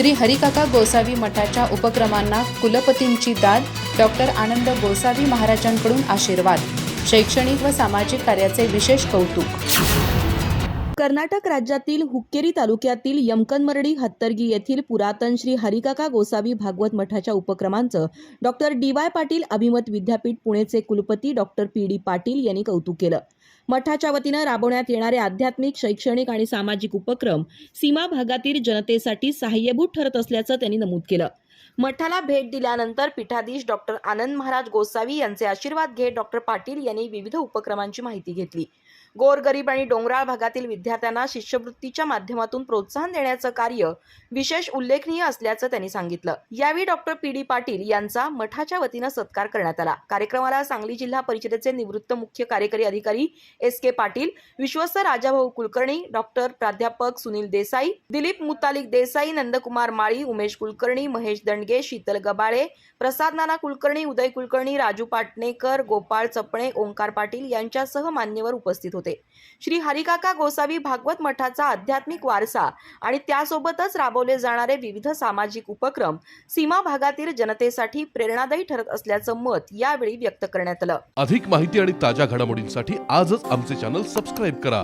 श्री हरिकाका गोसावी मठाच्या उपक्रमांना कुलपतींची दाद, डॉक्टर आनंद गोसावी महाराजांकडून आशीर्वाद. शैक्षणिक व सामाजिक कार्याचे विशेष कौतुक. कर्नाटक राज्यातील हुक्केरी तालुक्यातील यमकनमरडी हत्तरगी येथील पुरातन श्री हरिकाका गोसावी भागवत मठाच्या उपक्रमांचं डॉक्टर डी.वाय. पाटील अभिमत विद्यापीठ पुणेचे कुलपती डॉक्टर पी.डी. पाटील यांनी कौतुक केलं. मठाच्या वतीनं राबवण्यात येणारे आध्यात्मिक, शैक्षणिक आणि सामाजिक उपक्रम सीमा भागातील जनतेसाठी सहाय्यभूत ठरत असल्याचं त्यांनी नमूद केलं. मठाला भेट दिल्यानंतर पीठाधीश डॉक्टर आनंद महाराज गोसावी यांचे आशीर्वाद घेत डॉक्टर पाटील यांनी विविध उपक्रमांची माहिती घेतली. गोरगरीब आणि डोंगराळ भागातील विद्यार्थ्यांना शिष्यवृत्तीच्या माध्यमातून प्रोत्साहन देण्याचं कार्य विशेष उल्लेखनीय असल्याचं त्यांनी सांगितलं. यावेळी डॉक्टर पी.डी. पाटील यांचा मठाच्या वतीनं सत्कार करण्यात आला. कार्यक्रमाला सांगली जिल्हा परिषदेचे निवृत्त मुख्य कार्यकारी अधिकारी एस.के. पाटील, विश्वस्त राजाभाऊ कुलकर्णी, डॉक्टर प्राध्यापक सुनील देसाई, दिलीप मुतालिक देसाई, नंदकुमार माळी, उमेश कुलकर्णी, महेश दंडगे, शीतल गबाळे, प्रसाद नाना कुलकर्णी, उदय कुलकर्णी, राजू पाटणेकर, गोपाळ चपणे, ओंकार पाटील यांच्यासह मान्यवर उपस्थित होते. श्री हरिकाका गोसावी भागवत मठाचा आध्यात्मिक वारसा आणि त्यासोबतच राबवले जाणारे विविध सामाजिक उपक्रम सीमा भागातील जनतेसाठी प्रेरणादायी ठरत असल्याचं मत यावेळी व्यक्त करण्यात आलं. अधिक माहिती आणि ताज्या घडामोडींसाठी आजच आमचे चॅनल सबस्क्राईब करा.